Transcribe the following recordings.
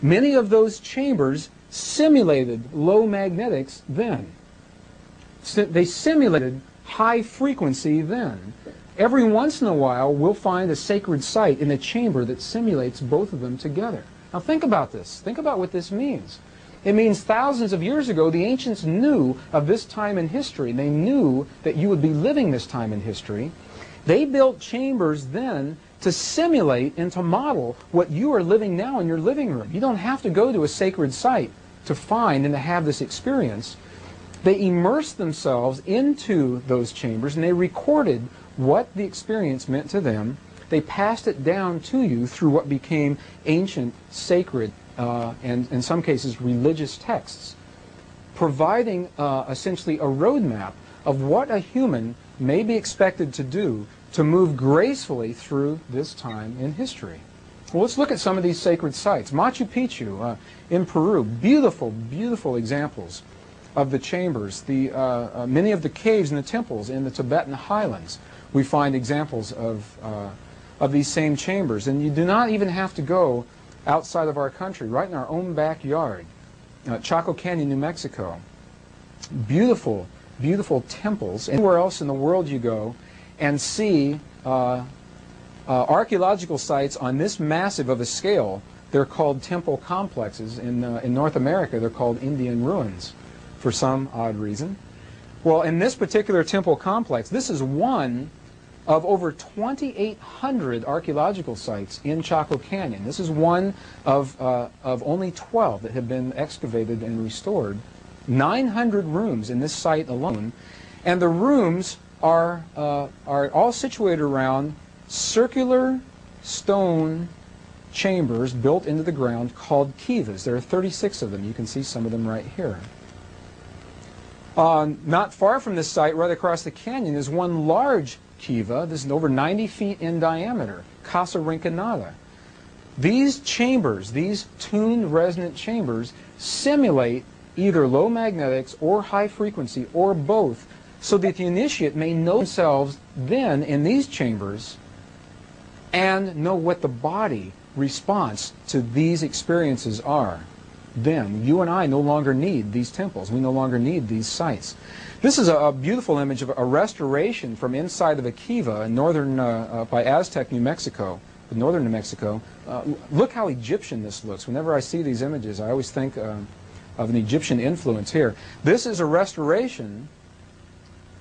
Many of those chambers simulated low magnetics then. They simulated high frequency then. Every once in a while, we'll find a sacred site in a chamber that simulates both of them together. Now think about this. Think about what this means. It means thousands of years ago, the ancients knew of this time in history. They knew that you would be living this time in history. They built chambers then to simulate and to model what you are living now in your living room. You don't have to go to a sacred site to find and to have this experience. They immersed themselves into those chambers and they recorded what the experience meant to them. They passed it down to you through what became ancient, sacred, and in some cases religious texts, providing essentially a roadmap of what a human may be expected to do to move gracefully through this time in history. Well, let's look at some of these sacred sites. Machu Picchu in Peru, beautiful, beautiful examples of the chambers. Many of the caves and the temples in the Tibetan highlands, we find examples of these same chambers. And you do not even have to go outside of our country, right in our own backyard. Chaco Canyon, New Mexico. Beautiful, beautiful temples. Anywhere else in the world you go and see archaeological sites on this massive of a scale, they're called temple complexes. In North America, they're called Indian ruins for some odd reason. Well, in this particular temple complex, this is one of over 2,800 archaeological sites in Chaco Canyon. This is one of only 12 that have been excavated and restored. 900 rooms in this site alone, and the rooms are all situated around circular stone chambers built into the ground called kivas. There are 36 of them. You can see some of them right here. Not far from this site, right across the canyon, is one large kiva. This is over 90 feet in diameter, Casa Rinconada. These chambers, these tuned resonant chambers, simulate either low magnetics or high frequency or both, so that the initiate may know themselves then in these chambers and know what the body response to these experiences are. Then you and I no longer need these temples. We no longer need these sites. This is a beautiful image of a restoration from inside of a kiva in northern, by Aztec, New Mexico, northern New Mexico. Look how Egyptian this looks. Whenever I see these images, I always think of an Egyptian influence here. This is a restoration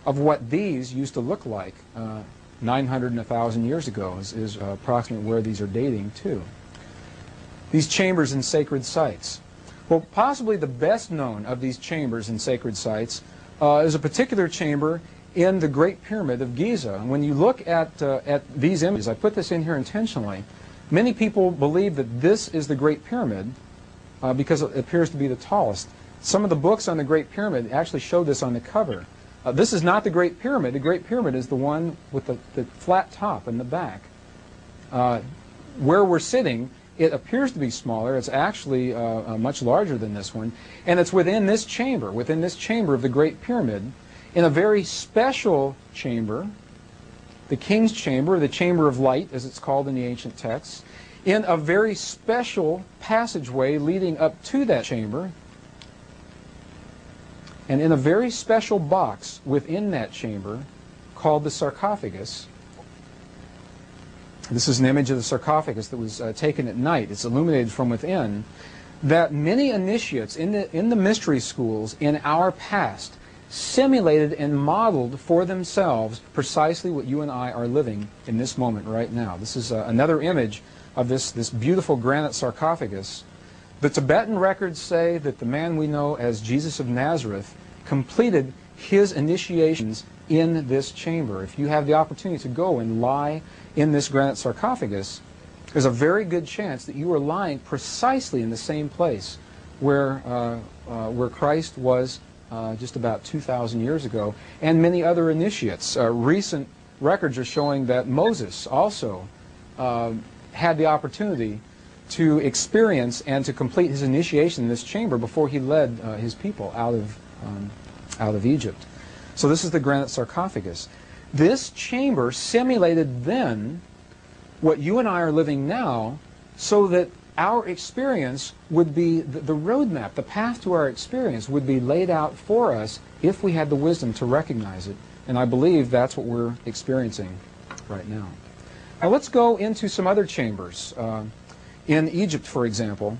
of what these used to look like 900 and 1,000 years ago is approximately where these are dating to. These chambers in sacred sites. Well, possibly the best known of these chambers in sacred sites is a particular chamber in the Great Pyramid of Giza. And when you look at these images, I put this in here intentionally, many people believe that this is the Great Pyramid because it appears to be the tallest. Some of the books on the Great Pyramid actually show this on the cover. This is not the Great Pyramid. The Great Pyramid is the one with the flat top in the back. Where we're sitting, it appears to be smaller. It's actually much larger than this one. And it's within this chamber of the Great Pyramid, in a very special chamber, the King's Chamber, the Chamber of Light, as it's called in the ancient texts, in a very special passageway leading up to that chamber, and in a very special box within that chamber called the sarcophagus. This is an image of the sarcophagus that was taken at night. It's illuminated from within. That many initiates in the mystery schools in our past simulated and modeled for themselves precisely what you and I are living in this moment right now. This is another image of this beautiful granite sarcophagus. The Tibetan records say that the man we know as Jesus of Nazareth completed his initiations in this chamber. If you have the opportunity to go and lie in this granite sarcophagus, there's a very good chance that you are lying precisely in the same place where Christ was just about 2,000 years ago, and many other initiates. Recent records are showing that Moses also had the opportunity to experience and to complete his initiation in this chamber before he led his people out of Egypt. So this is the granite sarcophagus. This chamber simulated then what you and I are living now, so that our experience would be, the roadmap, the path to our experience would be laid out for us if we had the wisdom to recognize it. And I believe that's what we're experiencing right now. Now let's go into some other chambers. In Egypt, for example,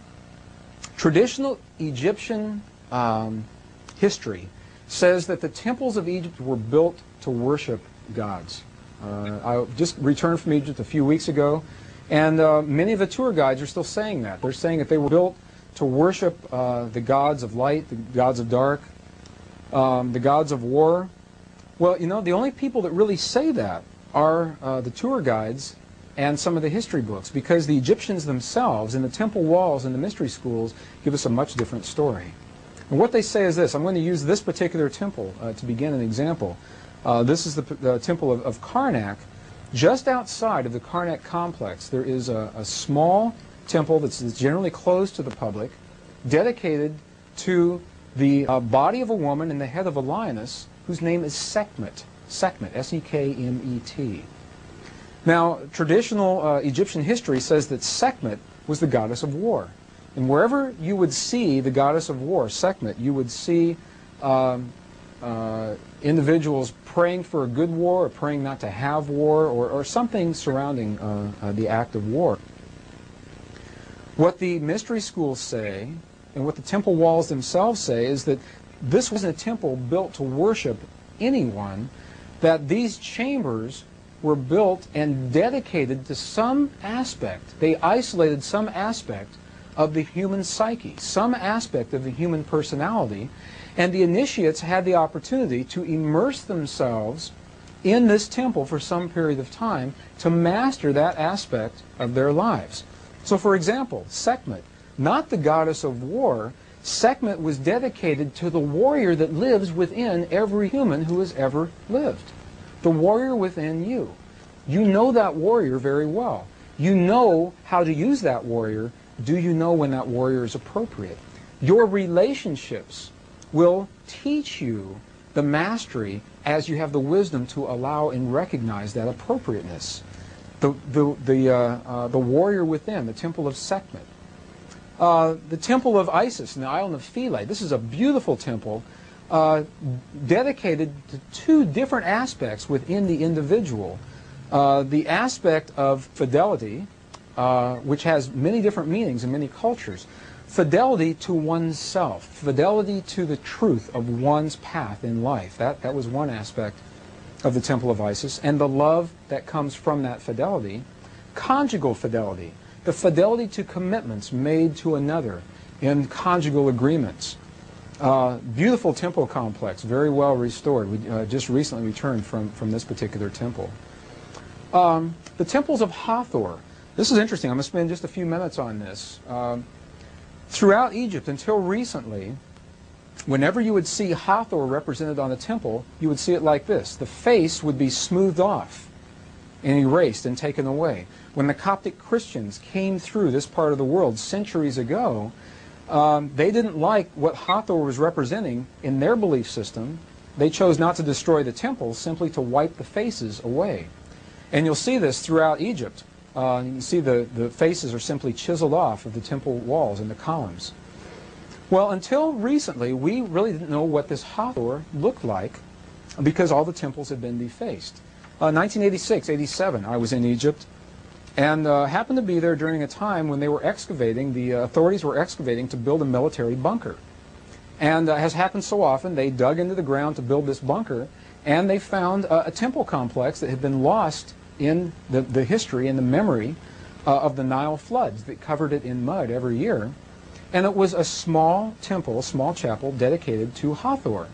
traditional Egyptian history says that the temples of Egypt were built to worship gods. I just returned from Egypt a few weeks ago, and many of the tour guides are still saying that. They're saying that they were built to worship the gods of light, the gods of dark, the gods of war. Well, you know, the only people that really say that are the tour guides and some of the history books, because the Egyptians themselves in the temple walls and the mystery schools give us a much different story. And what they say is this. I'm going to use this particular temple to begin an example. This is the temple of Karnak. Just outside of the Karnak complex, there is a small temple that's generally closed to the public, dedicated to the body of a woman and the head of a lioness, whose name is Sekhmet. Sekhmet, S-E-K-M-E-T. Now, traditional Egyptian history says that Sekhmet was the goddess of war. And wherever you would see the goddess of war, Sekhmet, you would see individuals praying for a good war, or praying not to have war, or something surrounding the act of war. What the mystery schools say, and what the temple walls themselves say, is that this wasn't a temple built to worship anyone, that these chambers were built and dedicated to some aspect. They isolated some aspect of the human psyche, some aspect of the human personality, and the initiates had the opportunity to immerse themselves in this temple for some period of time to master that aspect of their lives. So, for example, Sekhmet, not the goddess of war, Sekhmet was dedicated to the warrior that lives within every human who has ever lived. The warrior within you. You know that warrior very well. You know how to use that warrior. Do you know when that warrior is appropriate? Your relationships will teach you the mastery as you have the wisdom to allow and recognize that appropriateness. The warrior within, the temple of Sekhmet. The temple of Isis in the island of Philae. This is a beautiful temple dedicated to two different aspects within the individual. The aspect of fidelity, which has many different meanings in many cultures. Fidelity to oneself, fidelity to the truth of one's path in life. That was one aspect of the temple of Isis. And the love that comes from that fidelity. Conjugal fidelity, the fidelity to commitments made to another in conjugal agreements. Beautiful temple complex, very well restored. We just recently returned from this particular temple. The temples of Hathor. This is interesting. I'm going to spend just a few minutes on this. Throughout Egypt, until recently, whenever you would see Hathor represented on a temple, you would see it like this. The face would be smoothed off and erased and taken away. When the Coptic Christians came through this part of the world centuries ago, they didn't like what Hathor was representing in their belief system. They chose not to destroy the temples, simply to wipe the faces away. And you'll see this throughout Egypt. You can see the faces are simply chiseled off of the temple walls and the columns. Well, until recently, we really didn't know what this Hathor looked like because all the temples had been defaced. 1986, 87, I was in Egypt and happened to be there during a time when they were excavating, the authorities were excavating to build a military bunker. And as happens so often, they dug into the ground to build this bunker, and they found a temple complex that had been lost in the history and the memory of the Nile floods that covered it in mud every year. And it was a small temple, a small chapel dedicated to Hathor.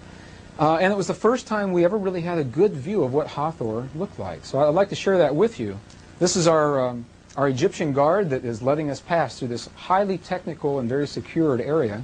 And it was the first time we ever really had a good view of what Hathor looked like. So I'd like to share that with you. This is our Egyptian guard that is letting us pass through this highly technical and very secured area.